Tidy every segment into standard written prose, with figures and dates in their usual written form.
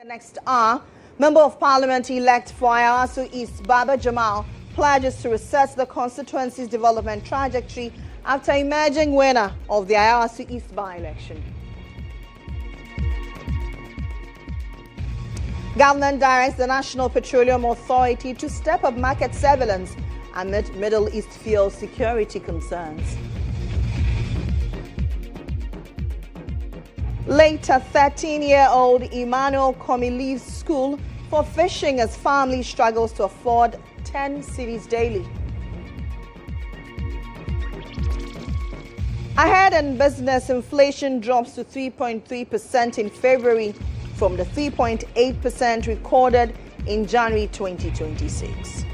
Next hour, Member of Parliament-elect for Ayawaso East, Baba Jamal, pledges to reset the constituency's development trajectory after emerging winner of the Ayawaso East by-election. Government directs the National Petroleum Authority to step up market surveillance amid Middle East fuel security concerns. Later, 13-year-old Emmanuel Komi leaves school for fishing as family struggles to afford 10 cedis daily. Ahead in business, inflation drops to 3.3% in February from the 3.8% recorded in January 2026.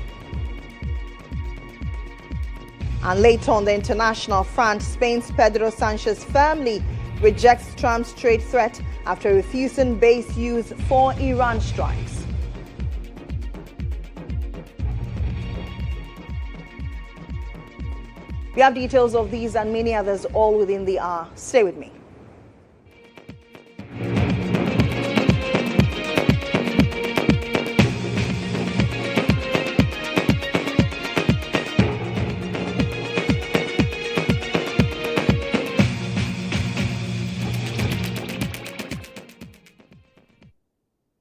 And later on the international front, Spain's Pedro Sanchez firmly rejects Trump's trade threat after refusing base use for Iran strikes. We have details of these and many others all within the hour. Stay with me.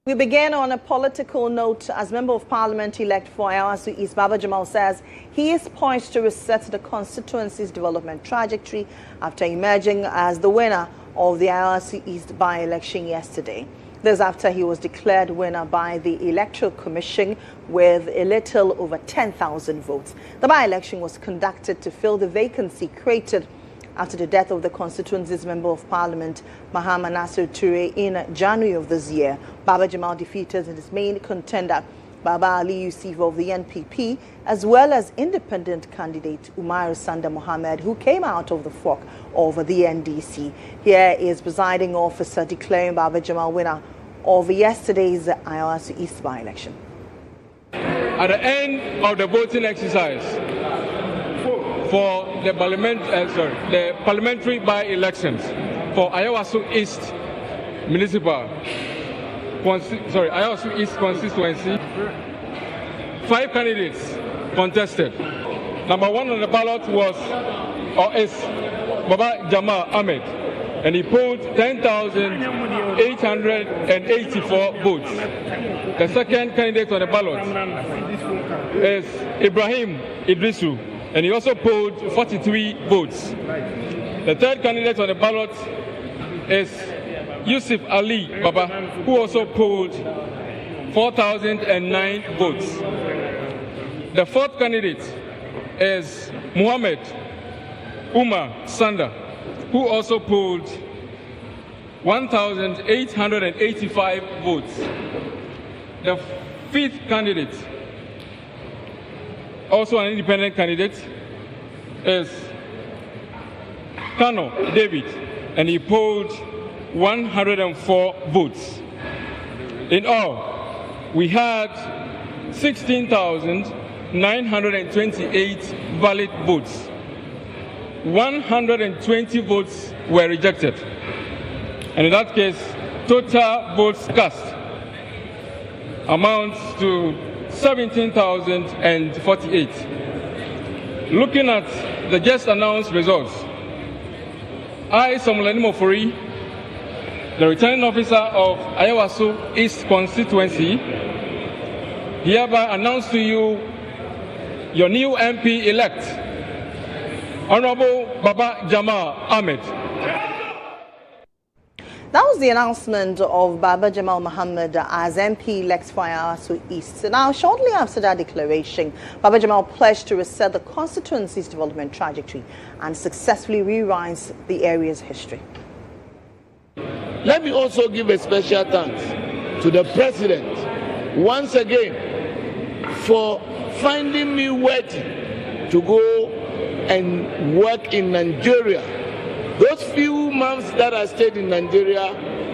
We begin on a political note as Member of Parliament-elect for Ayawaso East, Baba Jamal says he is poised to reset the constituency's development trajectory after emerging as the winner of the Ayawaso East by-election yesterday. This after he was declared winner by the Electoral Commission with a little over 10,000 votes. The by-election was conducted to fill the vacancy created after the death of the constituency's Member of Parliament, Mohammed in January of this year. Baba Jamal defeated his main contender, Baba Ali Yusuf of the NPP, as well as independent candidate Umar Sanda Mohammed, who came out of the fork of the NDC. Here is presiding officer declaring Baba Jamal winner of yesterday's Ayawaso East by-election. At the end of the voting exercise for the parliamentary by-elections for Ayawaso East municipal, Ayawaso East constituency, 5 candidates contested. Number 1 on the ballot is Baba Jamal Ahmed, and he polled 10,884 votes. The second candidate on the ballot is Ibrahim Idrisu, and he also polled 43 votes. The third candidate on the ballot is Yusuf Ali Baba, who also polled 4,009 votes. The fourth candidate is Mohammed Umar Sanda, who also polled 1,885 votes. The fifth candidate, also an independent candidate, is Kano David, and he polled 104 votes. In all, we had 16,928 valid votes. 120 votes were rejected. And in that case, total votes cast amounts to 17,048. Looking at the just announced results, I, Samuel Mofori, the returning officer of Ayawaso East constituency, hereby announce to you your new MP-elect, Honorable Baba Jamal Ahmed. That was the announcement of Baba Jamal Mohammed as MP-elect for Ayawaso East. Now, shortly after that declaration, Baba Jamal pledged to reset the constituency's development trajectory and successfully rewrite the area's history. Let me also give a special thanks to the President once again for finding me worthy to go and work in Nigeria. Those few months that I stayed in Nigeria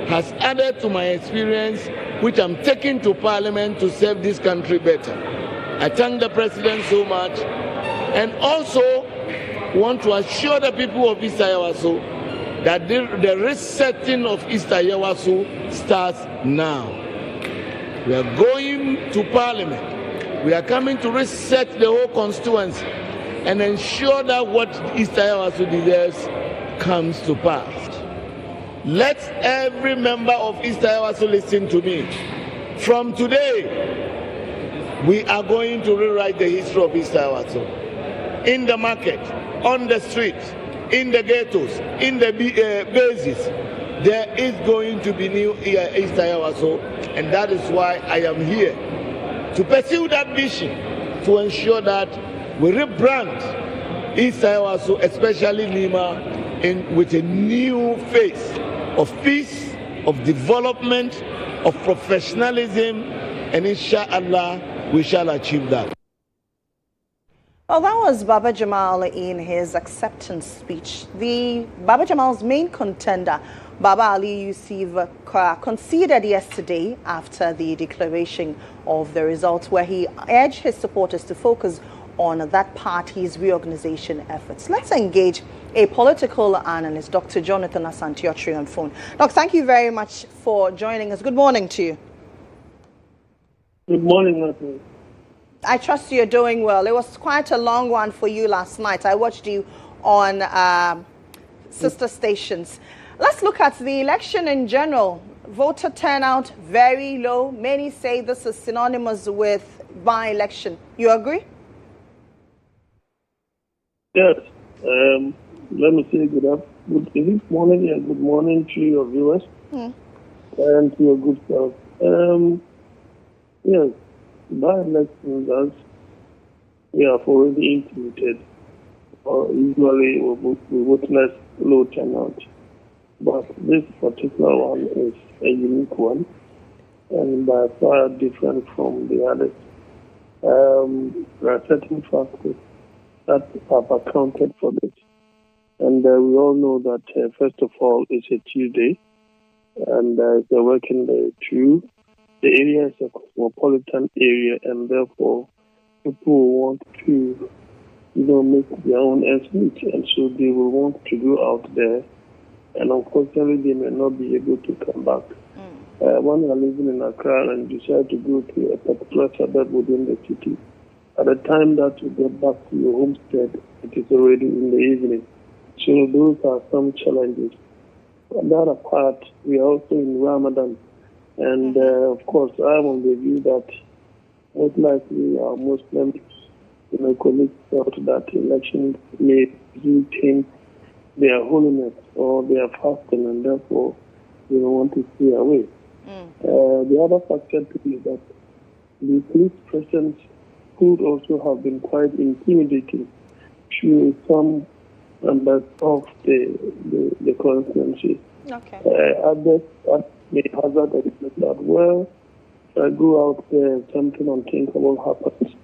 has added to my experience, which I'm taking to Parliament to serve this country better. I thank the President so much, and also want to assure the people of East Ayawaso that the resetting of East Ayawaso starts now. We are going to Parliament. We are coming to reset the whole constituency and ensure that what East Ayawaso deserves comes to pass. Let every member of East Ayawaso listen to me. From today, we are going to rewrite the history of East Ayawaso. In the market, on the streets, in the ghettos, in the bases, there is going to be new East Ayawaso, and that is why I am here to pursue that vision, to ensure that we rebrand East Ayawaso, especially Lima, with a new face of peace, of development, of professionalism, and inshallah, we shall achieve that. Well, that was Baba Jamal in his acceptance speech. Baba Jamal's main contender, Baba Ali Yusuf, conceded yesterday after the declaration of the results, where he urged his supporters to focus on that party's reorganization efforts. Let's engage a political analyst, Dr. Jonathan Asante-Otri, on phone. Doc, thank you very much for joining us. Good morning to you. Good morning, Nathan. I trust you're doing well. It was quite a long one for you last night. I watched you on sister stations. Let's look at the election in general. Voter turnout, very low. Many say this is synonymous with by-election. You agree? Yes. Let me say good morning and good morning to your viewers and to your good self. Yes, by-elections, as we have already intimated, usually we witness low turnout. But this particular one is a unique one and by far different from the others. There are certain factors that have accounted for this. And we all know that, first of all, it's a Tuesday and it's a working day too. The area is a cosmopolitan area, and therefore people want to, make their own ends meet, and so they will want to go out there, and unfortunately they may not be able to come back. When you are living in Accra and decide to go to a particular suburb within the city, at the time that you get back to your homestead, it is already in the evening. So those are some challenges. On the other part, we are also in Ramadan. And of course, I'm on the view that most likely our Muslim colleagues felt that elections may retain their holiness or their fasting, and therefore they don't want to stay away. The other factor too is that the police presence could also have been quite intimidating to some members of the constituency. Others may hazard that, well, if I go out there, something unthinkable happens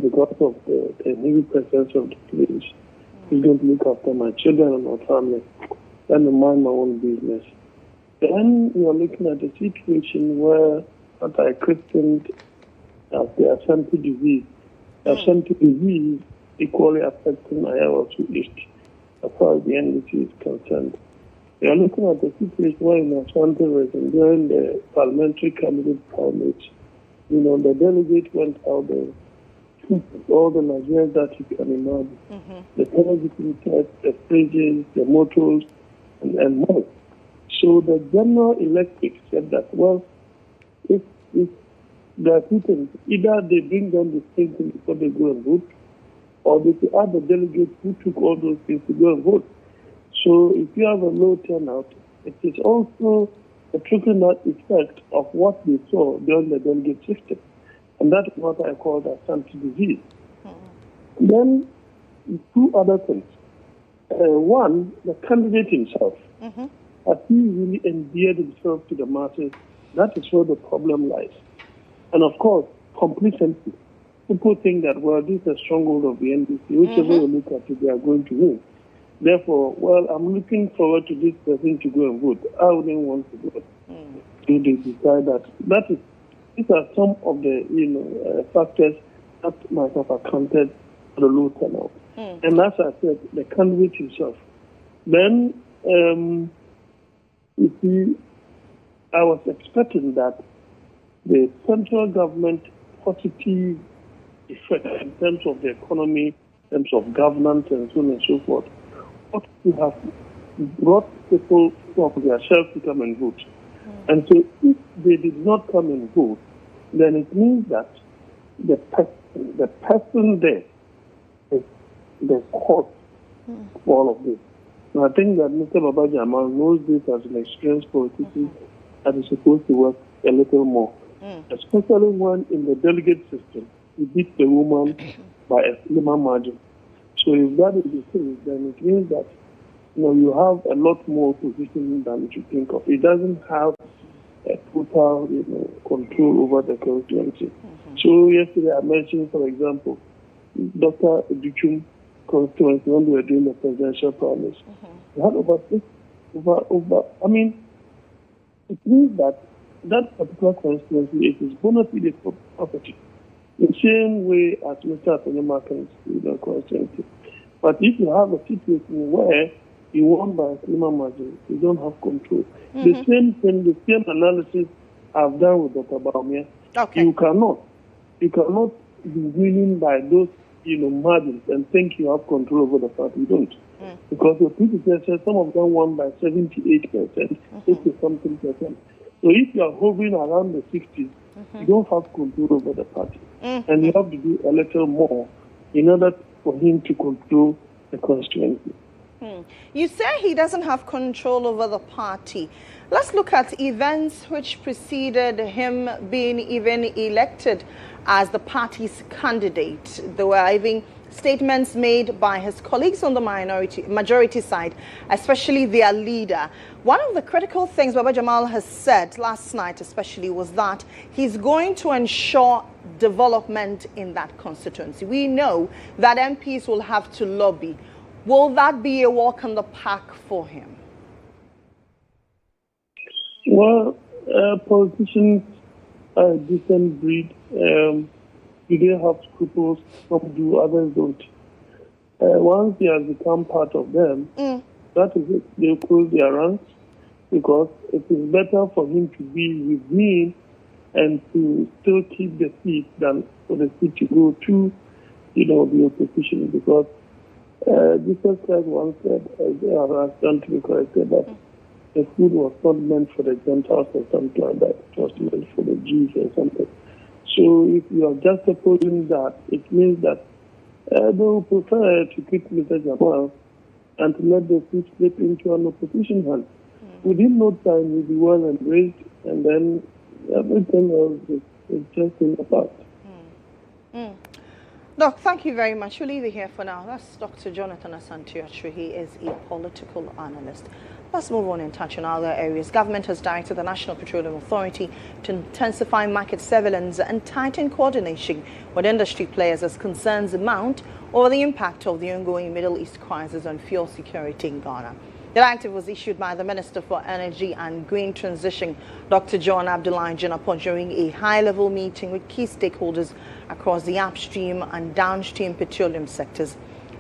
because of the heavy presence of the police. Who's going to look after my children and my family? Let me mind my own business. Then you are looking at a situation where what I christened as the Asante disease. Asante disease equally affecting Ayawaso East as far as the NDC is concerned. We are looking at the situation where in Asante region during the parliamentary candidate primaries, the delegate went out there, took all the Nigerians that you can imagine, the television sets, the fridges, the motors, and more. So the general electorate said that, well, if there are two things, either they bring down the same thing before they go and vote, or they add the delegates who took all those things to go and vote. So if you have a low turnout, it is also a trickle-down effect of what they saw during the delegate system. And that is what I call the Asante disease. Then two other things. One, the candidate himself. Has he really endeared himself to the masses? That is where the problem lies. And of course, complacency. People think that, well, this is a stronghold of the NDC. Whichever you look at it, they are going to win. Therefore, well, I'm looking forward to this person to go and vote. I wouldn't want to vote. So they decide that. These are some of the factors that might have accounted for the low turnout. And as I said, the candidate himself. Then, you see, I was expecting that the central government positive effect in terms of the economy, in terms of governance, and so on and so forth, what we have brought people from their shelves to come and vote. And so if they did not come and vote, then it means that the person there is the cause for all of this. And I think that Mr. Babaji Amal knows this as an experienced politician that is supposed to work a little more, especially when in the delegate system, he beat the woman by a slimmer margin. So if that is the case, then it means that you have a lot more opposition than you think of. It doesn't have a total control over the constituency. So yesterday I mentioned, for example, Dr. Techiman constituency when we were doing the presidential primaries. We had I mean, it means that particular constituency is bona fide property. The same way as Mr. Techiman's constituency. But if you have a situation where you won by a slimmer margin, you don't have control. The same thing, the same analysis I've done with Dr. Baumia. Okay. You cannot be winning by those margins and think you have control over the party. You don't. Because the predecessors, some of them won by 78%, 80-something percent. So if you are hovering around the 60s, you don't have control over the party. And you have to do a little more in order for him to control the constituency. You say he doesn't have control over the party. Let's look at events which preceded him being even elected as the party's candidate. There were even statements made by his colleagues on the majority side, especially their leader. One of the critical things Baba Jamal has said last night especially was that he's going to ensure development in that constituency. We know that MPs will have to lobby. Will that be a walk in the park for him? Well, politicians are a different breed. Do they have scruples? Some do, others don't. Once he has become part of them, that is it. They close their ranks because it is better for him to be with me and to still keep the seat than for the seat to go to, the opposition. Because Jesus Christ once said, I stand to be corrected, that the food was not meant for the Gentiles or something like that. It was meant for the Jews or something. So if you are just opposing that, it means that they will prefer to keep Mr. Jamal and to let the seat slip into an opposition hand. Within no time, he'll be well embraced, and then everything else is just in the past. Doc, thank you very much. We'll leave it here for now. That's Dr. Jonathan Asante-Ocho. He is a political analyst. Let's move on and touch on other areas. Government has directed the National Petroleum Authority to intensify market surveillance and tighten coordination with industry players as concerns mount over the impact of the ongoing Middle East crisis on fuel security in Ghana. The directive was issued by the Minister for Energy and Green Transition, Dr. GHOne Abdullahi Jinapon, during a high-level meeting with key stakeholders across the upstream and downstream petroleum sectors.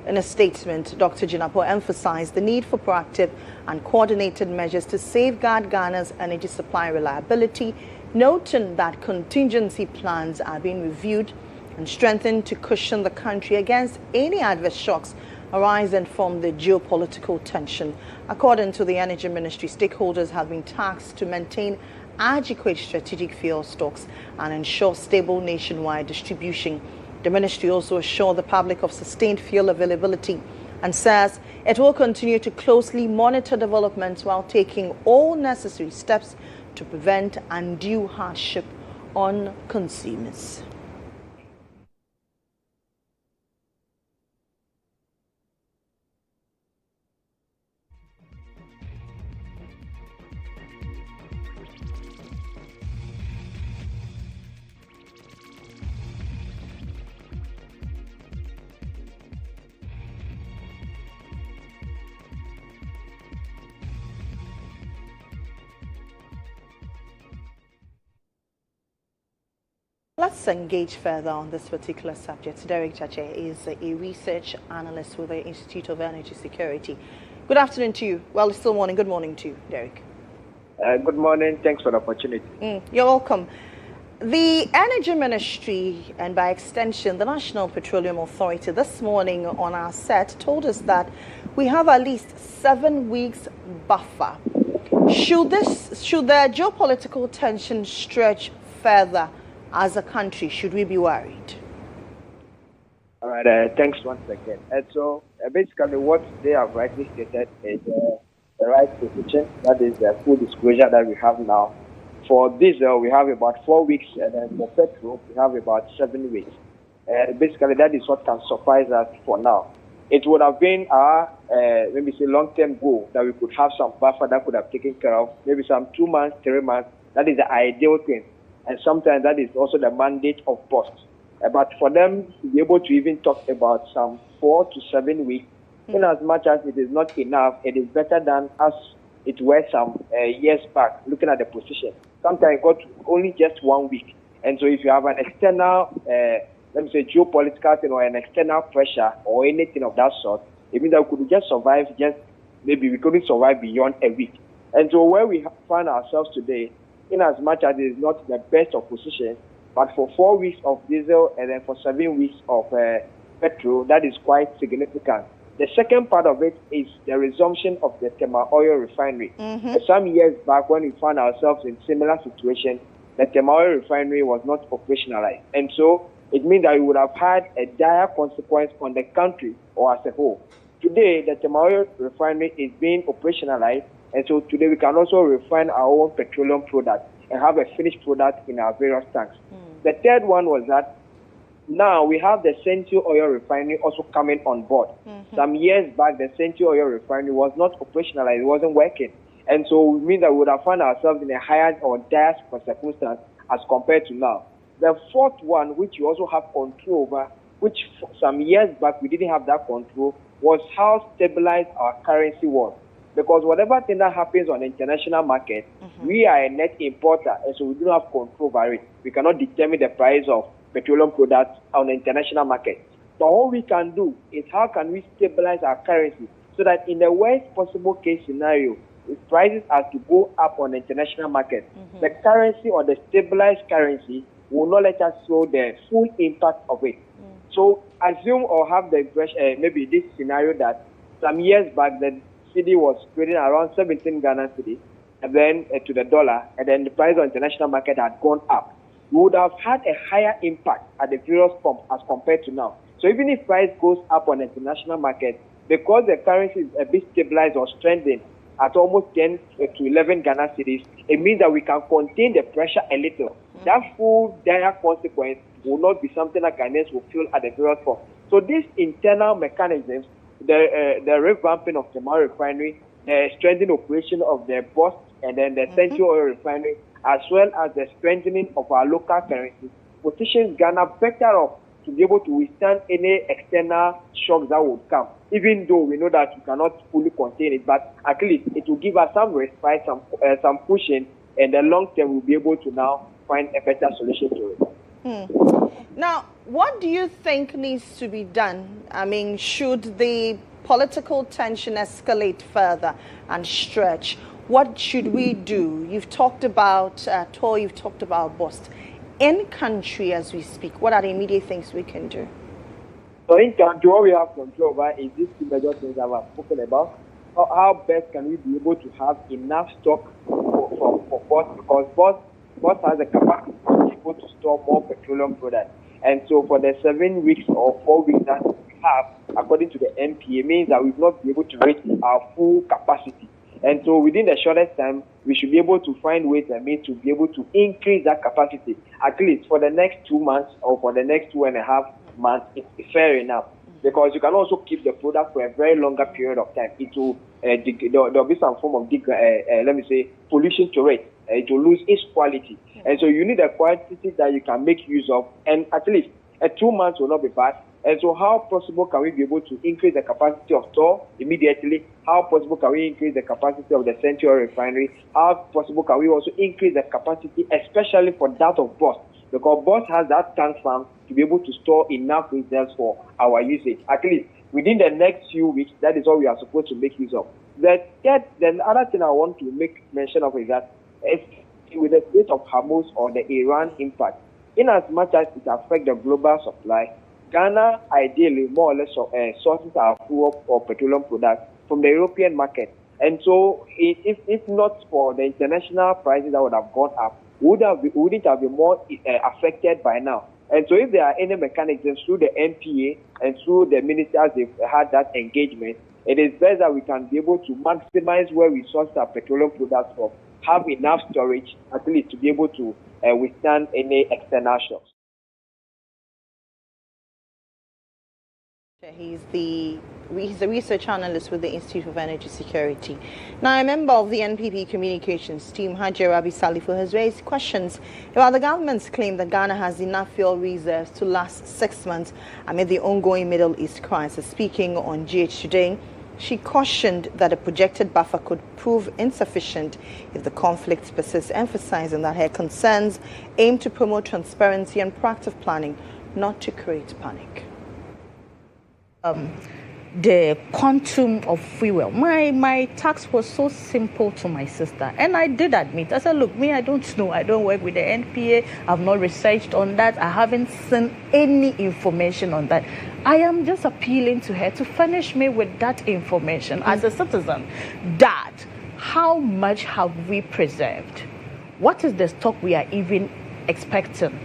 In a statement, Dr. Jinapon emphasized the need for proactive and coordinated measures to safeguard Ghana's energy supply reliability, noting that contingency plans are being reviewed and strengthened to cushion the country against any adverse shocks arising from the geopolitical tension. According to the Energy Ministry, stakeholders have been tasked to maintain adequate strategic fuel stocks and ensure stable nationwide distribution. The ministry also assured the public of sustained fuel availability and says it will continue to closely monitor developments while taking all necessary steps to prevent undue hardship on consumers. Let's engage further on this particular subject. Derek Chache is a research analyst with the Institute of Energy Security. Good afternoon to you. Well, it's still morning. Good morning to you, Derek. Good morning. Thanks for the opportunity. You're welcome. The Energy Ministry, and by extension, the National Petroleum Authority, this morning on our set told us that we have at least 7 weeks buffer. Should the geopolitical tension stretch further as a country, should we be worried? All right, thanks once again. And so basically what they have rightly stated is the right position, that is the full disclosure that we have now. For diesel, we have about 4 weeks, and then for petrol, we have about 7 weeks. And basically that is what can suffice us for now. It would have been our, maybe say, long-term goal that we could have some buffer that could have taken care of, maybe some 2 months, 3 months. That is the ideal thing. And sometimes that is also the mandate of BOST. But for them to be able to even talk about some 4 to 7 weeks, in as much as it is not enough, it is better than as it were some years back, looking at the position. Sometimes it got only just 1 week. And so if you have an external, let me say, geopolitical thing or an external pressure or anything of that sort, it means that we could just survive, maybe we couldn't survive beyond a week. And so where we find ourselves today, in as much as it is not the best of position, but for 4 weeks of diesel and then for 7 weeks of petrol, that is quite significant. The second part of it is the resumption of the Techiman oil refinery. Some years back, when we found ourselves in similar situation, the Techiman oil refinery was not operationalized. And so it means that we would have had a dire consequence on the country or as a whole. Today, the Techiman oil refinery is being operationalized, and so today we can also refine our own petroleum product and have a finished product in our various tanks. The third one was that now we have the Central Oil Refinery also coming on board. Some years back, the Central Oil Refinery was not operationalized, it wasn't working. And so it means that we would have found ourselves in a higher or dire circumstance as compared to now. The fourth one, which you also have control over, which some years back we didn't have that control, was how stabilized our currency was. Because whatever thing that happens on the international market, we are a net importer, and so we don't have control over it. We cannot determine the price of petroleum products on the international market. But what we can do is how can we stabilize our currency so that in the worst possible case scenario, if prices are to go up on the international market, the currency or the stabilized currency will not let us show the full impact of it. So assume or have the impression, maybe this scenario that some years back the cedi was trading around 17 Ghana cedi, and then to the dollar, and then the price on the international market had gone up. We would have had a higher impact at the various pumps as compared to now. So even if price goes up on the international market, because the currency is a bit stabilized or strengthened at almost 10 to 11 Ghana cedis, it means that we can contain the pressure a little. That full dire consequence will not be something that Ghanaians will feel at the various pumps. So these internal mechanisms, the revamping of the Techiman refinery, the strengthening operation of the BOST and then the Central Oil Refinery, as well as the strengthening of our local currency, positions Ghana better off to be able to withstand any external shocks that would come, even though we know that we cannot fully contain it, but at least it will give us some respite, some pushing, and the long term we'll be able to now find a better solution to it. Now, what do you think needs to be done? I mean, should the political tension escalate further and stretch? What should we do? You've talked about TOR, you've talked about BOST. In country as we speak, what are the immediate things we can do? So in country, what we have control over is these two major things that I've spoken about. How best can we be able to have enough stock for BOST? Because BOST has a capacity to be able to store more petroleum products. And so for the 7 weeks or 4 weeks that we have, according to the MPA, means that we will not be able to reach our full capacity. And so within the shortest time, we should be able to find ways and means to be able to increase that capacity. At least for the next 2 months or for the next 2.5 months, it's fair enough. Because you can also keep the product for a very longer period of time. It will, there'll be some form of, let me say, pollution to it. It will lose its quality. And so you need a quantity that you can make use of. And at least 2 months will not be bad. And so how possible can we be able to increase the capacity of TOR immediately? How possible can we increase the capacity of the Central Oil Refinery? How possible can we also increase the capacity, especially for that of BOST? Because BOST has that tank farm to be able to store enough reserves for our usage. At least within the next few weeks, that is what we are supposed to make use of. The other thing I want to make mention of is that if with the Strait of Hormuz or the Iran impact, in as much as it affects the global supply, Ghana ideally more or less sources our fuel or petroleum products from the European market. And so if not for the international prices that would have gone up, wouldn't have been more affected by now. And so if there are any mechanisms through the NPA and through the ministers they've had that engagement, it is best that we can be able to maximize where we source our petroleum products from, have enough storage at least to be able to withstand any external shocks. He's a research analyst with the Institute of Energy Security. Now, a member of the NPP communications team, Haji Rabi Salifu, has raised questions about the government's claim that Ghana has enough fuel reserves to last 6 months amid the ongoing Middle East crisis. Speaking on GHOne, she cautioned that a projected buffer could prove insufficient if the conflict persists, emphasizing that her concerns aim to promote transparency and proactive planning, not to create panic. The quantum of fuel. My task was so simple to my sister. And I did admit, I said, look, me, I don't know. I don't work with the NPA. I've not researched on that. I haven't seen any information on that. I am just appealing to her to furnish me with that information as a citizen. That, how much have we preserved? What is the stock we are even expecting?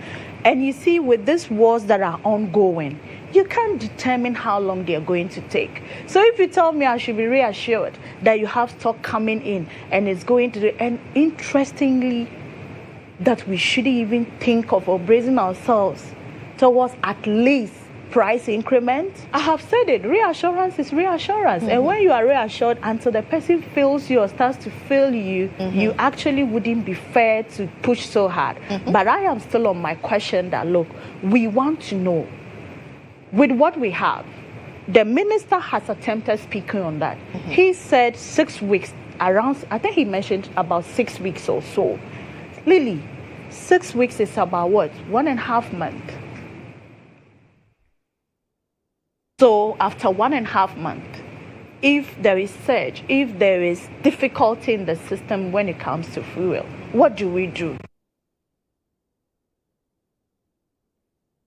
And you see, with these wars that are ongoing, you can't determine how long they are going to take. So if you tell me I should be reassured that you have stock coming in and it's going to, and interestingly, that we shouldn't even think of bracing ourselves towards at least price increment. I have said it, reassurance is reassurance. And when you are reassured until the person feels you or starts to feel you, you actually wouldn't be fair to push so hard. But I am still on my question that, look, we want to know, with what we have, the minister has attempted speaking on that. He said 6 weeks, around, I think he mentioned about 6 weeks or so. Lily, 6 weeks is about what? 1.5 months. So after 1.5 months, if there is surge, if there is difficulty in the system when it comes to fuel, what do we do?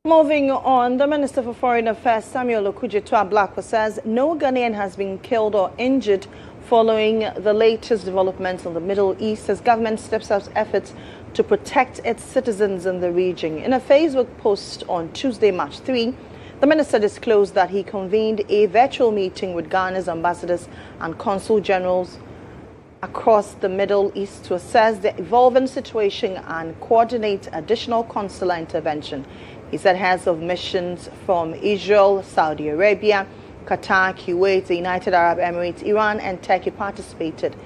Moving on, the Minister for Foreign Affairs, Samuel Okudzeto-Ablakwa, says no Ghanaian has been killed or injured following the latest developments in the Middle East as government steps up efforts to protect its citizens in the region. In a Facebook post on Tuesday, March 3, the minister disclosed that he convened a virtual meeting with Ghana's ambassadors and consul generals across the Middle East to assess the evolving situation and coordinate additional consular intervention. He said heads of missions from Israel, Saudi Arabia, Qatar, Kuwait, the United Arab Emirates, Iran, and Turkey participated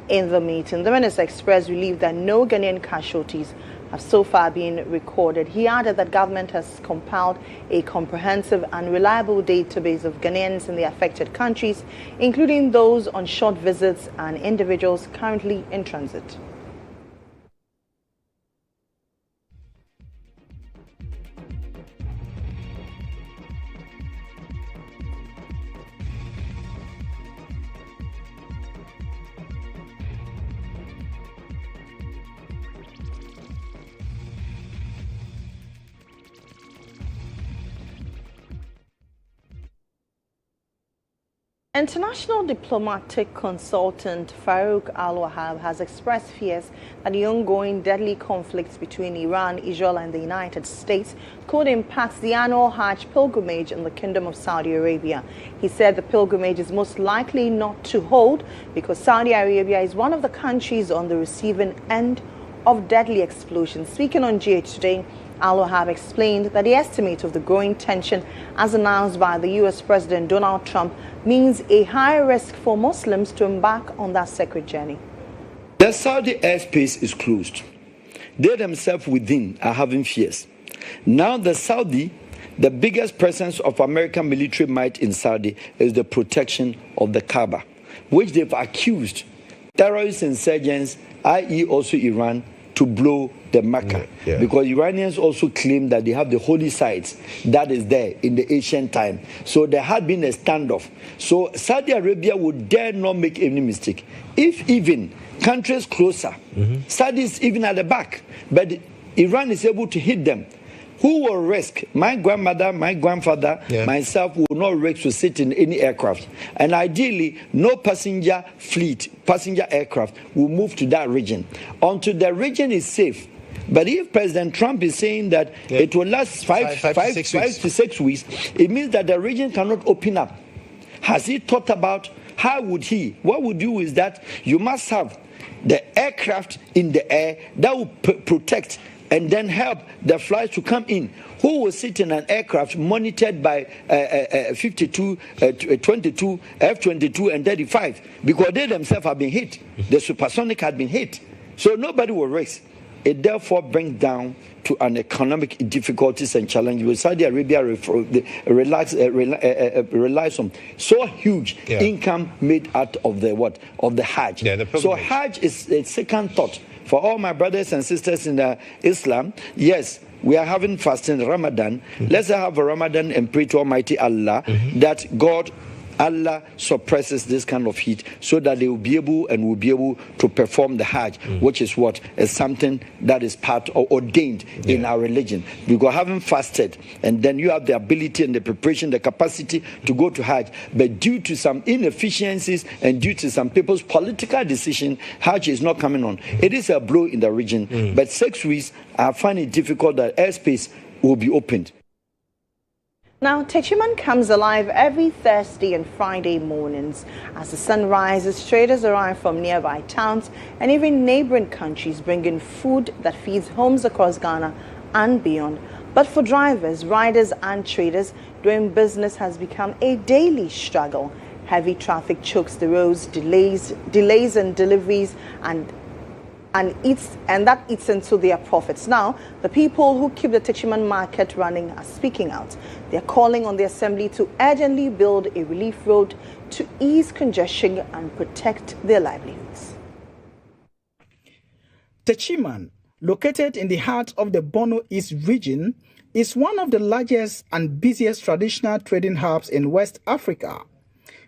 in the meeting. The minister expressed relief that no Ghanaian casualties have so far been recorded. He added that government has compiled a comprehensive and reliable database of Ghanaians in the affected countries, including those on short visits and individuals currently in transit. International diplomatic consultant Farouk Al-Wahab has expressed fears that the ongoing deadly conflicts between Iran, Israel and the United States could impact the annual Hajj pilgrimage in the Kingdom of Saudi Arabia. He said the pilgrimage is most likely not to hold because Saudi Arabia is one of the countries on the receiving end of deadly explosions. Speaking on GHOne, Al-Wahab explained that the estimate of the growing tension as announced by the U.S. President Donald Trump means a higher risk for Muslims to embark on that sacred journey. The Saudi airspace is closed. They themselves within are having fears. Now the biggest presence of American military might in Saudi is the protection of the Kaaba, which they've accused terrorist insurgents, i.e. also Iran, to blow the Mecca. Because Iranians also claim that they have the holy sites that is there in the ancient time. So there had been a standoff. So Saudi Arabia would dare not make any mistake. If even countries closer, Saudi is even at the back, but Iran is able to hit them. Who will risk? My grandmother, my grandfather, myself will not risk to sit in any aircraft. And ideally, no passenger aircraft will move to that region until the region is safe. But if President Trump is saying that it will last five to 6 weeks, it means that the region cannot open up. Has he thought about how would he? What would do is that you must have the aircraft in the air that will protect and then help the flights to come in. Who will sit in an aircraft monitored by 22, F-22 and 35? Because they themselves have been hit. The supersonic had been hit. So nobody will risk. It therefore brings down to an economic difficulties and challenges. With Saudi Arabia relies on so huge income made out of the of the Hajj. So Hajj is a second thought. For all my brothers and sisters in Islam, yes, we are having fasting Ramadan. Let's have a Ramadan and pray to Almighty Allah that Allah suppresses this kind of heat so that they will be able to perform the Hajj, which is something that is part or ordained in our religion. Because having fasted, and then you have the ability and the preparation, the capacity to go to Hajj, but due to some inefficiencies and due to some people's political decision, Hajj is not coming on. It is a blow in the region, but 6 weeks, I find it difficult that airspace will be opened. Now, Techiman comes alive every Thursday and Friday mornings. As the sun rises, traders arrive from nearby towns and even neighboring countries bringing food that feeds homes across Ghana and beyond. But for drivers, riders and traders, doing business has become a daily struggle. Heavy traffic chokes the roads, delays in deliveries, and that eats into their profits. Now, the people who keep the Techiman market running are speaking out. They're calling on the assembly to urgently build a relief road to ease congestion and protect their livelihoods. Techiman, located in the heart of the Borno East region, is one of the largest and busiest traditional trading hubs in West Africa.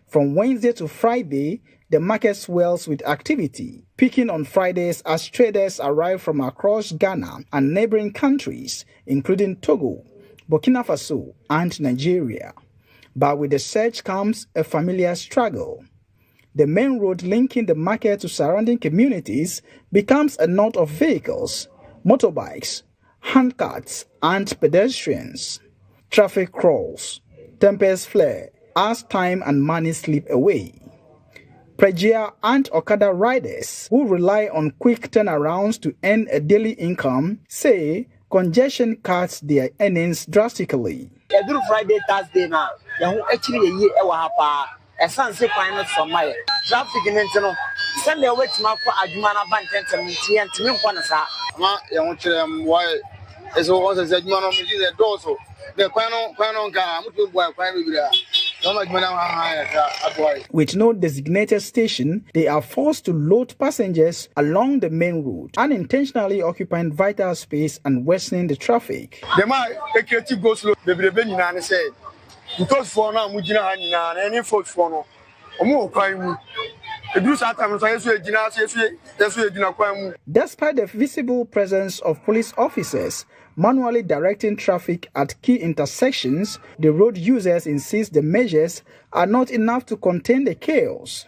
From Wednesday to Friday, the market swells with activity, peaking on Fridays as traders arrive from across Ghana and neighboring countries, including Togo, Burkina Faso, and Nigeria. But with the surge comes a familiar struggle. The main road linking the market to surrounding communities becomes a knot of vehicles, motorbikes, handcarts, and pedestrians. Traffic crawls, tempers flare as time and money slip away. Prejia and Okada riders who rely on quick turnarounds to earn a daily income say congestion cuts their earnings drastically. Every Friday, Thursday now, actually a year a sunset final from my traffic in Internal. Sunday away to my Adjumana Bank and to me, Wanasa. Why? As always, as Adjumana is a dorsal. The Quano Gam, with no designated station, they are forced to load passengers along the main route, unintentionally occupying vital space and worsening the traffic. The man go slow, the Benina said, because for now, Mujina and any folks for no. Despite the visible presence of police officers manually directing traffic at key intersections, the road users insist the measures are not enough to contain the chaos.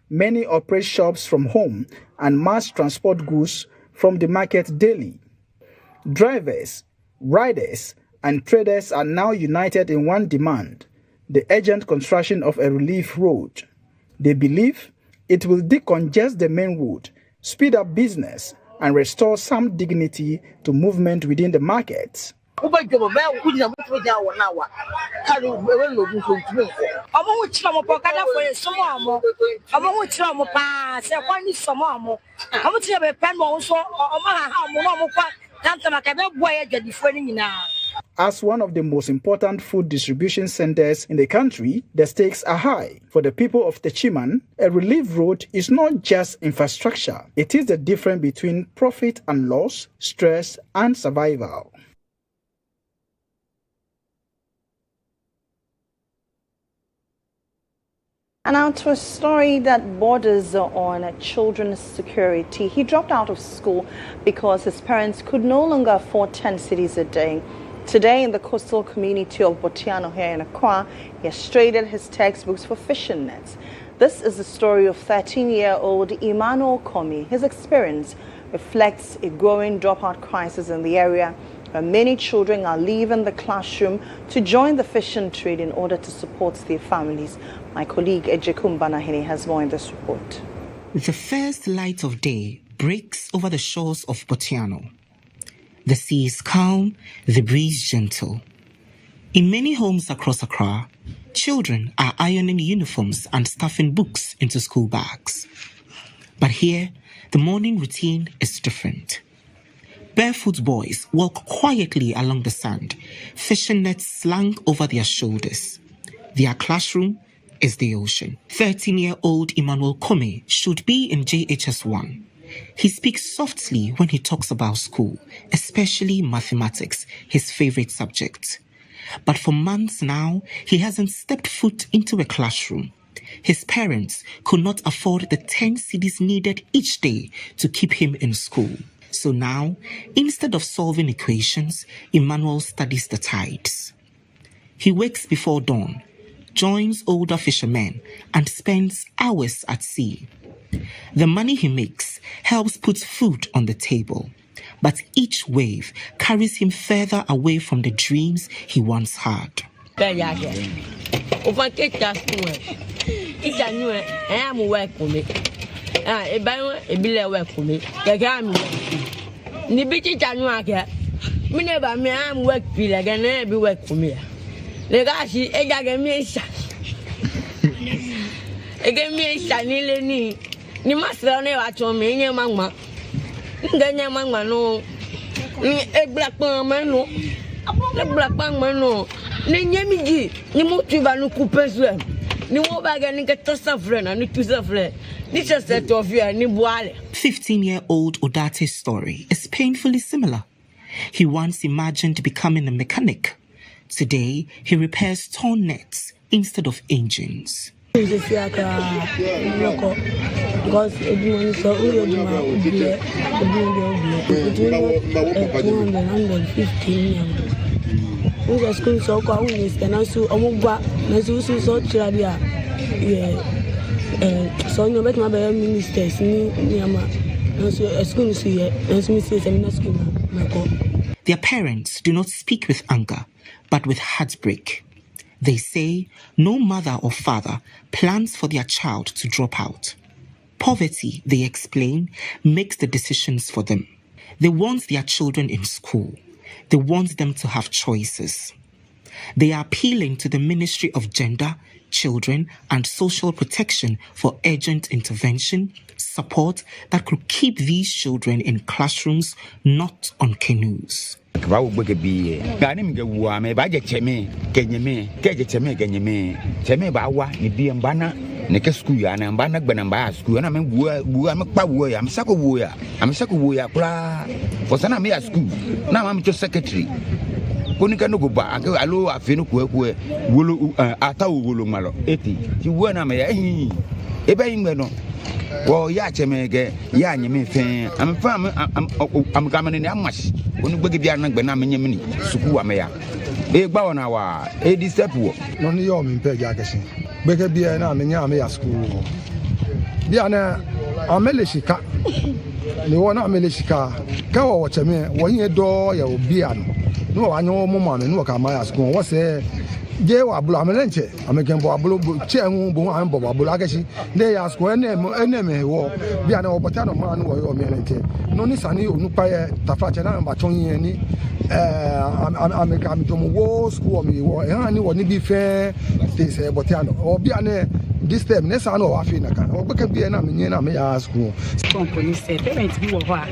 Many operate shops from home and mass transport goods from the market daily. Drivers, riders, and traders are now united in one demand: the urgent construction of a relief road. They believe it will decongest the main road, speed up business, and restore some dignity to movement within the market. As one of the most important food distribution centers in the country, the stakes are high. For the people of Techiman, a relief road is not just infrastructure. It is the difference between profit and loss, stress and survival. And now to a story that borders on children's security. He dropped out of school because his parents could no longer afford 10 cedis a day. Today, in the coastal community of Botiano here in Accra, he has traded his textbooks for fishing nets. This is the story of 13-year-old Emmanuel Komi. His experience reflects a growing dropout crisis in the area, where many children are leaving the classroom to join the fishing trade in order to support their families. My colleague GHOne has more in this report. The first light of day breaks over the shores of Botiano. The sea is calm, the breeze gentle. In many homes across Accra, children are ironing uniforms and stuffing books into school bags. But here, the morning routine is different. Barefoot boys walk quietly along the sand, fishing nets slung over their shoulders. Their classroom is the ocean. 13-year-old Emmanuel Komi should be in GHOne. He speaks softly when he talks about school, especially mathematics, his favorite subject. But for months now, he hasn't stepped foot into a classroom. His parents could not afford the 10 cedis needed each day to keep him in school. So now, instead of solving equations, Emmanuel studies the tides. He wakes before dawn, joins older fishermen, and spends hours at sea. The money he makes helps put food on the table, but each wave carries him further away from the dreams he once had. Ni masra ne wa cho me nye mangma nganye mangma no ni e black pan mano le black pan mano ni nyemiji ni motu ba no couper so ni wo ba ga ni ke tosa frɛ na ni tusa frɛ ni just set of you ni boale. 15-year-old Odate's story is painfully similar. He once imagined becoming a mechanic. Today, he repairs torn nets instead of engines. Because everyone saw school so no bet my ministers Their parents do not speak with anger, but with heartbreak. They say no mother or father plans for their child to drop out. Poverty, they explain, makes the decisions for them. They want their children in school. They want them to have choices. They are appealing to the Ministry of Gender, Children and Social Protection for urgent intervention, support that could keep these children in classrooms, not on canoes. Konika no go ba alo afenu kuekue wolo ata wolo malo eti ti wona me ehin ebe yin no wo ya chemege ya nyeme fe am kamane ne amash onu gbege bia na gbe na menye mini suku wa me ya e gba wona wa e di step wo no ni yo mi pe ja kese gbege bia na menye am ya school bia na amele shika ni wona amele shika ka wo cheme wo yin do ya obia no wa nyo mo ma me no ka ma ya school wo se je wa bulo amelenche ameken bo abulo che hu bo an bo abulo agashi de ya school ene wo bia na obota no ma no wo yo melenche no ni sani onu pa ye tafache na ba chon yin ni ameka mi to mo wo school mi wo e han ni wo ni bi fe te se bota no o bia na this time next I know afi na kan obeka bia na menye na me ya school company say parents bi wo ho a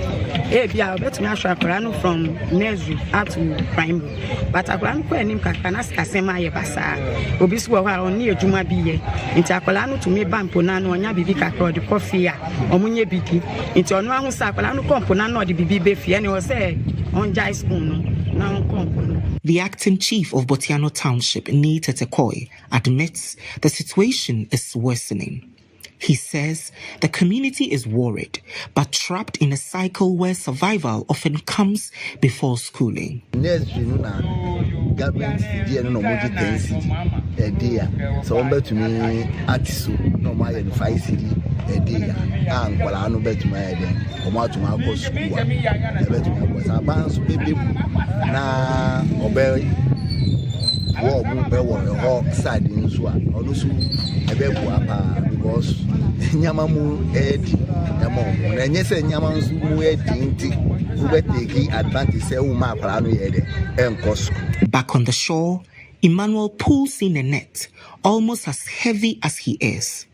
e bia obetumi ahwa akora no from nursery up to primary but akora no ko anim kakra na skasema ye basa obi so wo ho a oni adwuma bi ye nti akora no to me bampo na no onya bibi kakra odi coffee a omunye bidi nti ono ahu sa akora no kompo na no odi bibi be fie ne wo say on jai school no na kompo no. The acting chief of Botiano Township, Techiman, admits the situation is worsening. He says the community is worried, but trapped in a cycle where survival often comes before schooling. Government no moji density idea so to me atiso no my 5 city idea and kwala no bet my den come out to my go school bet my go saban so baby na obey wo be wo side nso a ono so ebe bu apa because nyama mu edi nyama na enye se nyama nso mu edi nti we take advantage say wo ma kwala no ye de enko school. Back on the shore, Emmanuel pulls in a net, almost as heavy as he is.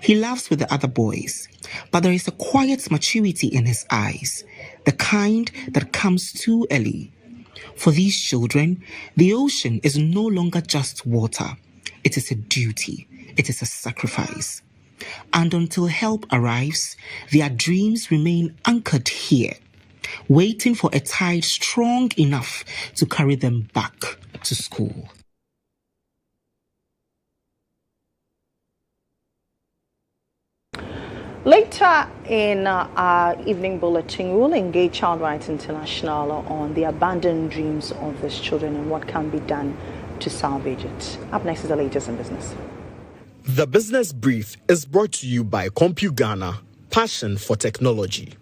He laughs with the other boys, but there is a quiet maturity in his eyes, the kind that comes too early. For these children, the ocean is no longer just water. It is a duty. It is a sacrifice. And until help arrives, their dreams remain anchored here, waiting for a tide strong enough to carry them back to school. Later in our evening bulletin, we will engage Child Rights International on the abandoned dreams of these children and what can be done to salvage it. Up next is the latest in business. The Business Brief is brought to you by CompuGhana, passion for technology.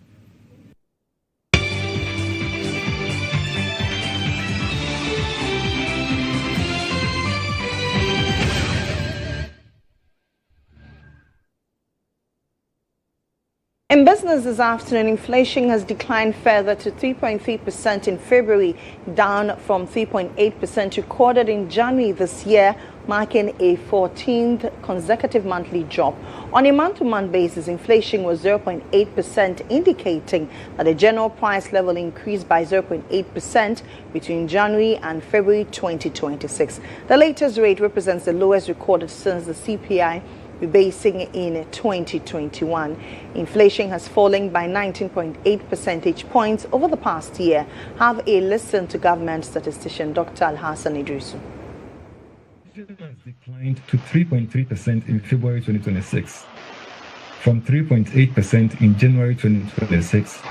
In business this afternoon, inflation has declined further to 3.3% in February, down from 3.8% recorded in January this year, marking a 14th consecutive monthly drop. On a month-to-month basis, inflation was 0.8%, indicating that the general price level increased by 0.8% between January and February 2026. The latest rate represents the lowest recorded since the CPI rebasing in 2021. Inflation has fallen by 19.8 percentage points over the past year. Have a listen to government statistician Dr. Al-Hassan Idrisu. Inflation has declined to 3.3% in February 2026, from 3.8% in January 2026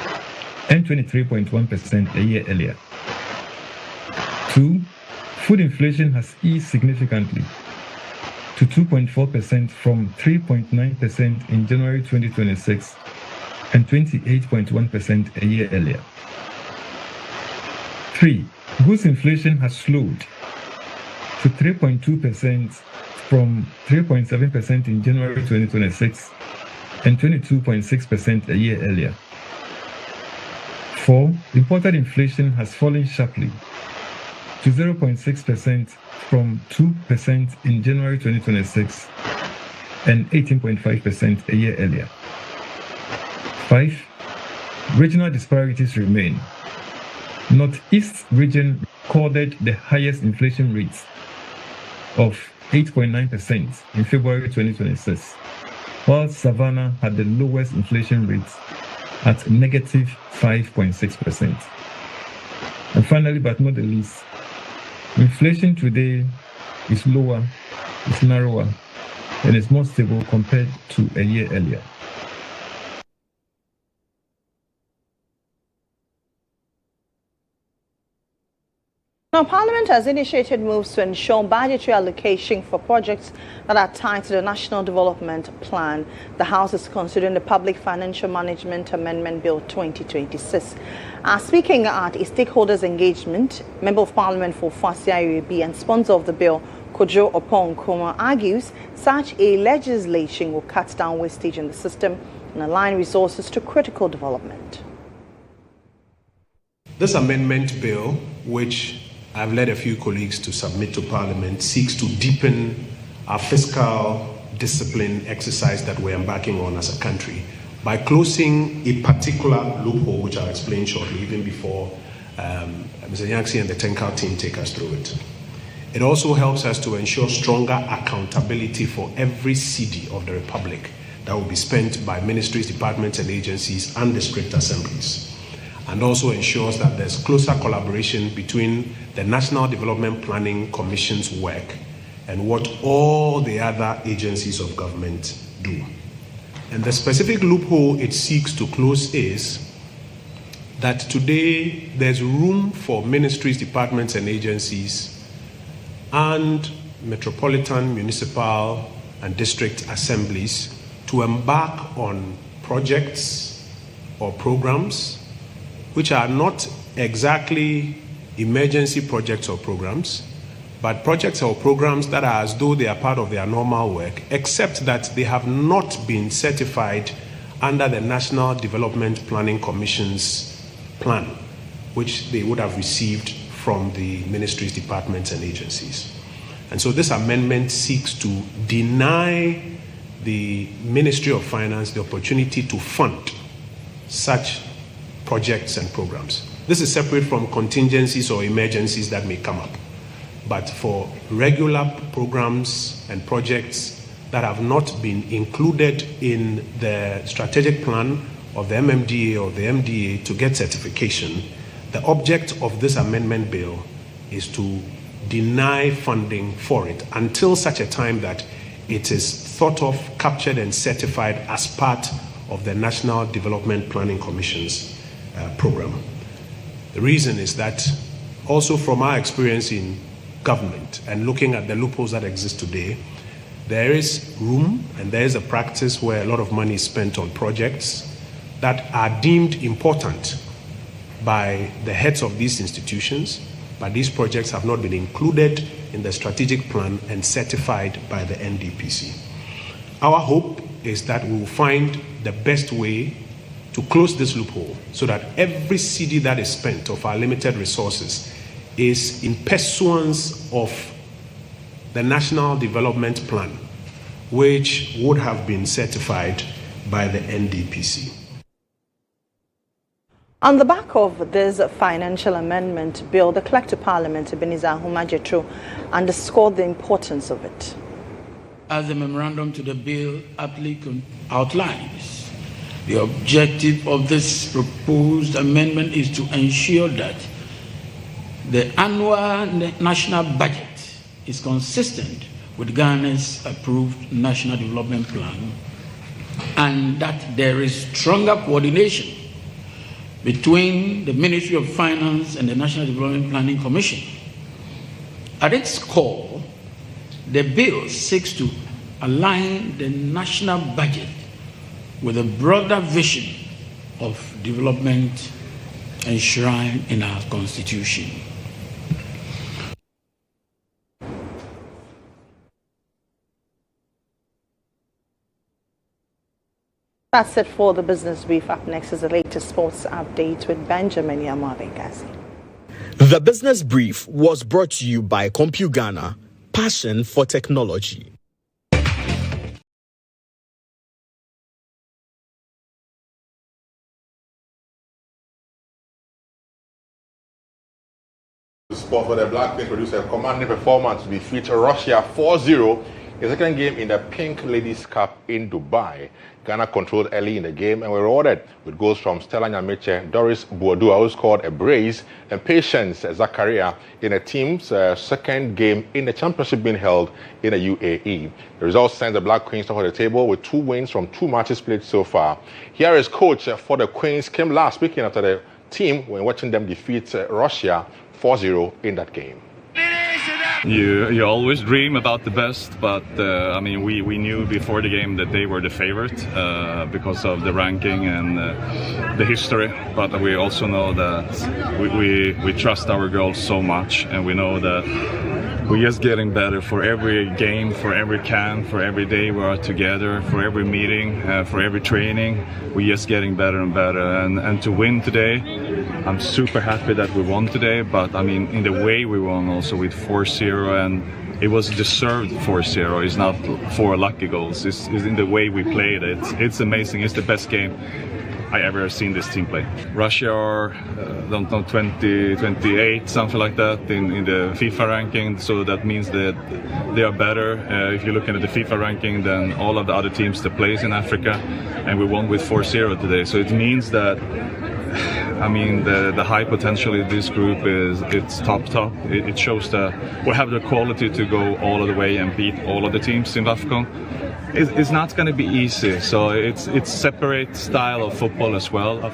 and 23.1% a year earlier. 2. Food inflation has eased significantly to 2.4% from 3.9% in January 2026 and 28.1% a year earlier. 3. Goods inflation has slowed to 3.2% from 3.7% in January 2026 and 22.6% a year earlier. 4. Imported inflation has fallen sharply to 0.6% from 2% in January 2026 and 18.5% a year earlier. 5. Regional disparities remain. Northeast region recorded the highest inflation rates of 8.9% in February 2026, while Savannah had the lowest inflation rates at negative 5.6%. And finally, but not the least, inflation today is lower, is narrower, and is more stable compared to a year earlier. Now, Parliament has initiated moves to ensure budgetary allocation for projects that are tied to the National Development Plan. The House is considering the Public Financial Management Amendment Bill 2026. Speaking at a stakeholders engagement, Member of Parliament for Fasia UAB and sponsor of the bill, Kojo Opon-Kuma, argues such a legislation will cut down wastage in the system and align resources to critical development. This amendment bill, which I've led a few colleagues to submit to Parliament, seeks to deepen our fiscal discipline exercise that we're embarking on as a country by closing a particular loophole, which I'll explain shortly, even before Mr. Yanksi and the Tenkal team take us through it. It also helps us to ensure stronger accountability for every cedi of the Republic that will be spent by ministries, departments, and agencies and district assemblies, and also ensures that there's closer collaboration between the National Development Planning Commission's work and what all the other agencies of government do. And the specific loophole it seeks to close is that today there's room for ministries, departments, and agencies and metropolitan, municipal, and district assemblies to embark on projects or programs which are not exactly emergency projects or programs, but projects or programs that are as though they are part of their normal work, except that they have not been certified under the National Development Planning Commission's plan, which they would have received from the ministries, departments, and agencies. And so this amendment seeks to deny the Ministry of Finance the opportunity to fund such projects and programs. This is separate from contingencies or emergencies that may come up. But for regular programs and projects that have not been included in the strategic plan of the MMDA or the MDA to get certification, the object of this amendment bill is to deny funding for it until such a time that it is thought of, captured, and certified as part of the National Development Planning Commission's program. The reason is that also from our experience in government and looking at the loopholes that exist today, there is room and there is a practice where a lot of money is spent on projects that are deemed important by the heads of these institutions, but these projects have not been included in the strategic plan and certified by the NDPC. Our hope is that we will find the best way to close this loophole so that every cedi that is spent of our limited resources is in pursuance of the National Development Plan, which would have been certified by the NDPC. On the back of this financial amendment bill, the Clerk to Parliament, Ebenezer Ahoma-Jethro, underscored the importance of it. As the memorandum to the bill aptly outlines, the objective of this proposed amendment is to ensure that the annual national budget is consistent with Ghana's approved National Development Plan, and that there is stronger coordination between the Ministry of Finance and the National Development Planning Commission. At its core, the bill seeks to align the national budget with a broader vision of development enshrined in our Constitution. That's it for the business brief. Up next is the latest sports update with Benjamin Yamavengazi. The business brief was brought to you by CompuGhana, passion for technology. Sport for the Black Queens produced a commanding performance to defeat Russia 4-0 in the second game in the Pink Ladies Cup in Dubai. Ghana controlled early in the game and were rewarded with goals from Stella Nyameche, Doris Buodua, who scored a brace, and Patience Zakaria in the team's second game in the championship being held in the UAE. The result sends the Black Queens top of the table with 2 wins from 2 matches played so far. Here is coach for the Queens, Kim La, speaking after the team when watching them defeat Russia 4-0 in that game. You always dream about the best, but I mean we knew before the game that they were the favorite because of the ranking and the history. But we also know that we trust our girls so much, and we know that we're just getting better for every game, for every camp, for every day we are together, for every meeting, for every training. We're just getting better and better, and to win today, I'm super happy that we won today, but I mean in the way we won also with 4-0, and it was deserved 4-0. It's not 4 lucky goals. It's in the way we played it. It's amazing. It's the best game I ever seen this team play. Russia are, don't know, 20, 28, something like that in the FIFA ranking. So that means that they are better. If you're looking at the FIFA ranking than all of the other teams that plays in Africa, and we won with 4-0 today. So it means that, I mean, the high potential in this group it's top. It shows that we have the quality to go all of the way and beat all of the teams in AFCON. It's not going to be easy, so it's separate style of football as well.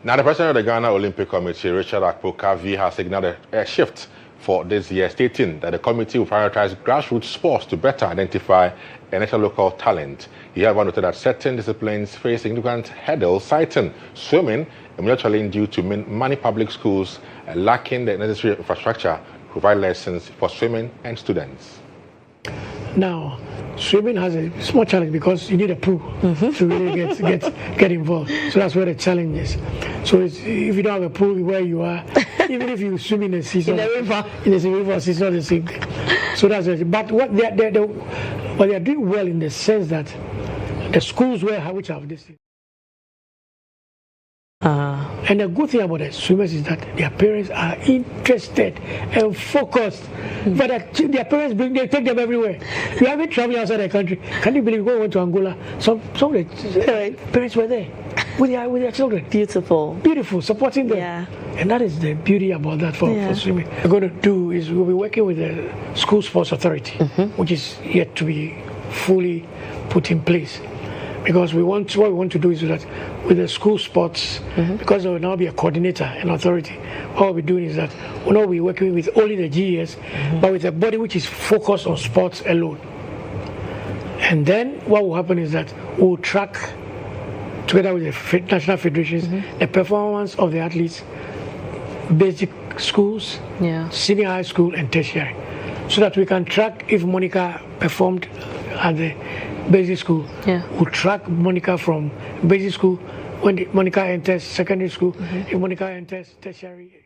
Now, the president of the Ghana Olympic Committee, Richard Akpo-Kavi, has signaled a shift for this year, stating that the committee will prioritize grassroots sports to better identify and nurture local talent. He however noted that certain disciplines face significant hurdles, citing swimming a major challenge due to many public schools lacking the necessary infrastructure to provide lessons for swimming and students. Now, swimming has a small challenge because you need a pool to really get involved. So that's where the challenge is. So if you don't have a pool where you are, even if you swim in a season, in a river, it's not the same thing. So that's it. But what they are doing well in the sense that the schools which have this thing. And the good thing about the swimmers is that their parents are interested and focused. But their parents they take them everywhere. You haven't traveled outside the country. Can you believe we went to Angola? Some of the parents were there with their children. Beautiful, supporting them. Yeah. And that is the beauty about that for swimming. What we're going to do is we'll be working with the School Sports Authority, which is yet to be fully put in place. Because what we want to do is that with the school sports, because there will now be a coordinator, an authority, what we'll be doing is that we'll not be working with only the GES, but with a body which is focused on sports alone. And then what will happen is that we'll track, together with the national federations, the performance of the athletes, basic schools, senior high school, and tertiary, so that we can track if Monica performed at the basic school. We'll track Monica from basic school when Monica enters secondary school, if Monica enters tertiary.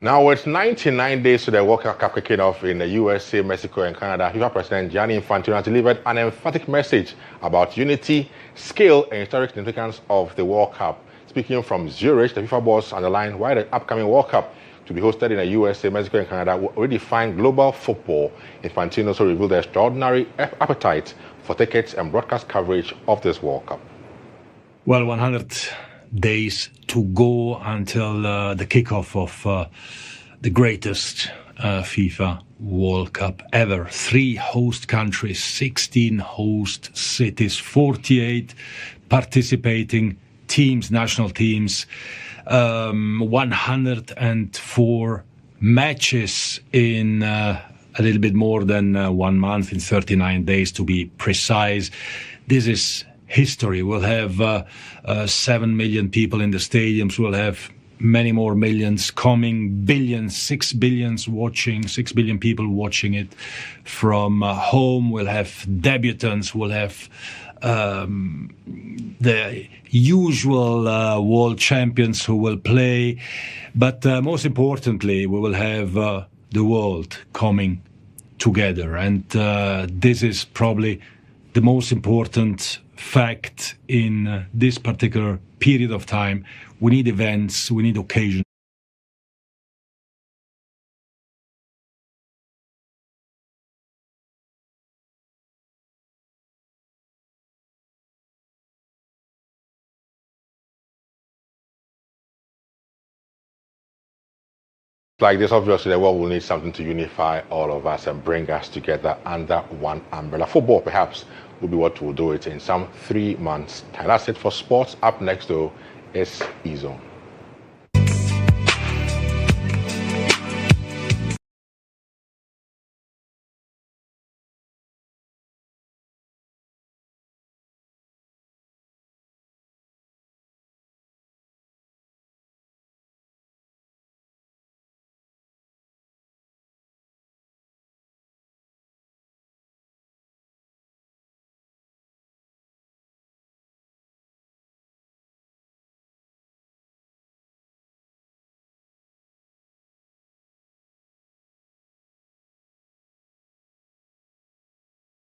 Now, it's 99 days to the World Cup kicking off in the USA, Mexico, and Canada. FIFA President Gianni Infantino has delivered an emphatic message about unity, scale, and historic significance of the World Cup. Speaking from Zurich, the FIFA boss underlined why the upcoming World Cup to be hosted in the USA, Mexico, and Canada will redefine global football. Infantino also revealed the extraordinary appetite for tickets and broadcast coverage of this World Cup. Well, 100 days to go until the kickoff of the greatest FIFA World Cup ever. 3 host countries, 16 host cities, 48 participating teams, national teams, 104 matches in a little bit more than 1 month, in 39 days to be precise. This is history. We'll have 7 million people in the stadiums. We'll have many more millions coming, billions, 6 billion people watching it from home. We'll have debutants. We'll have the usual world champions who will play. But most importantly, we will have the world coming together. And this is probably the most important fact in this particular period of time. We need events, we need occasions. Like this, obviously, the world will need something to unify all of us and bring us together under one umbrella. Football, perhaps, will be what will do it in some 3 months' time. That's it for sports. Up next, though, is GHOne.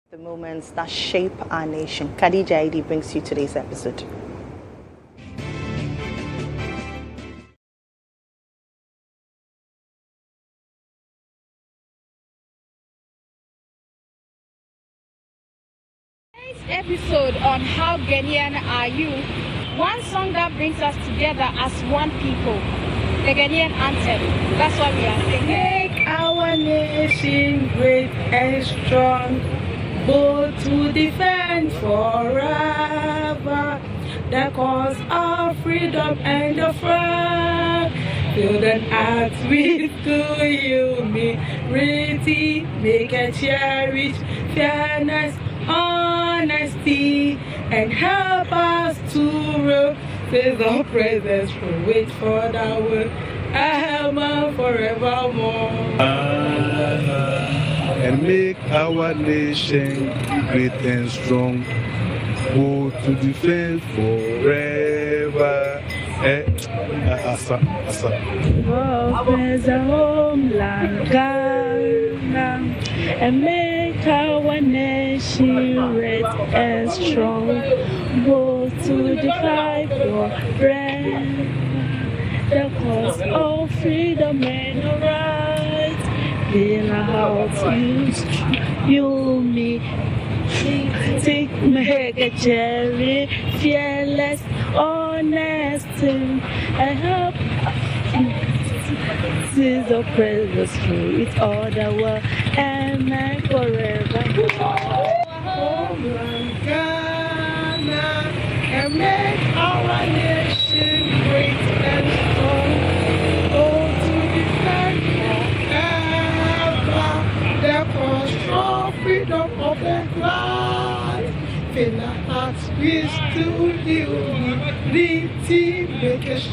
The moments that shape our nation. Khadija Idi brings you today's episode. Episode on How Ghanaian Are You, one song that brings us together as one people, the Ghanaian anthem. That's what we are singing. Make our nation great and strong, bold to defend forever the cause of freedom and the flag. Fill the earth with humility, make a cherish fairness, honesty, and help us to rule. Face our presence, we wait for the word, forevermore. And make our nation great and strong, bold to defend forever. There's a homeland, Ghana, and make our nation great and strong, bold to defend forever the cause of freedom and rights. In our hearts, you, me, take, make a cherry, fearless, honest, and help. This is the presence through it all the world and forever. Ghana, and make our nation great and strong. Oh, to defend forever the cause of freedom of the land. Fill our hearts with unity, make us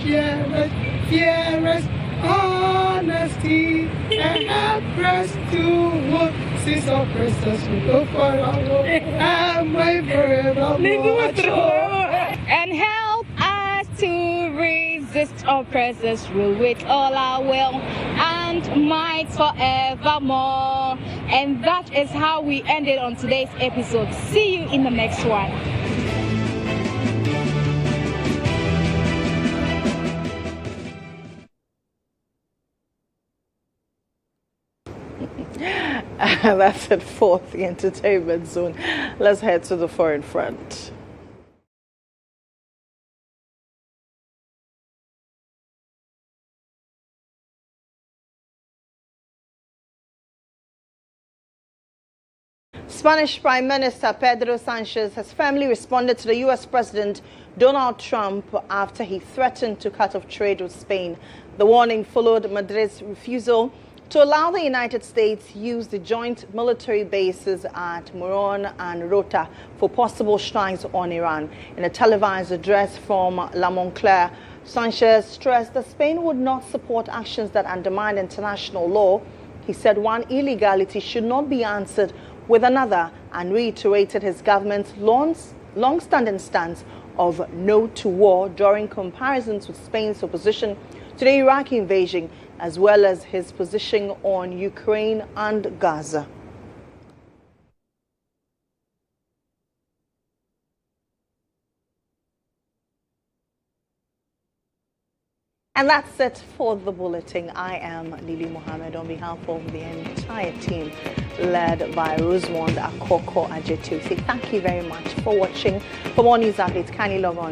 fearless, honesty, and help us to work. Since our precious we go for our work and wait forevermore. And help us to resist oppressors, rule with all our will and might forevermore. And that is how we ended on today's episode. See you in the next one. That's it for the entertainment zone. Let's head to the foreign front. Spanish Prime Minister Pedro Sanchez has firmly responded to the U.S. President Donald Trump after he threatened to cut off trade with Spain. The warning followed Madrid's refusal to allow the United States use the joint military bases at Morón and Rota for possible strikes on Iran. In a televised address from La Moncler, Sanchez stressed that Spain would not support actions that undermine international law. He said one illegality should not be answered with another and reiterated his government's long-standing stance of no to war during comparisons with Spain's opposition to the Iraqi invasion, as well as his position on Ukraine and Gaza. And that's it for the bulletin. I am Lily Mohammed on behalf of the entire team led by Rosemond Akoko Ajetusi. Thank you very much for watching. For more news updates, kindly log on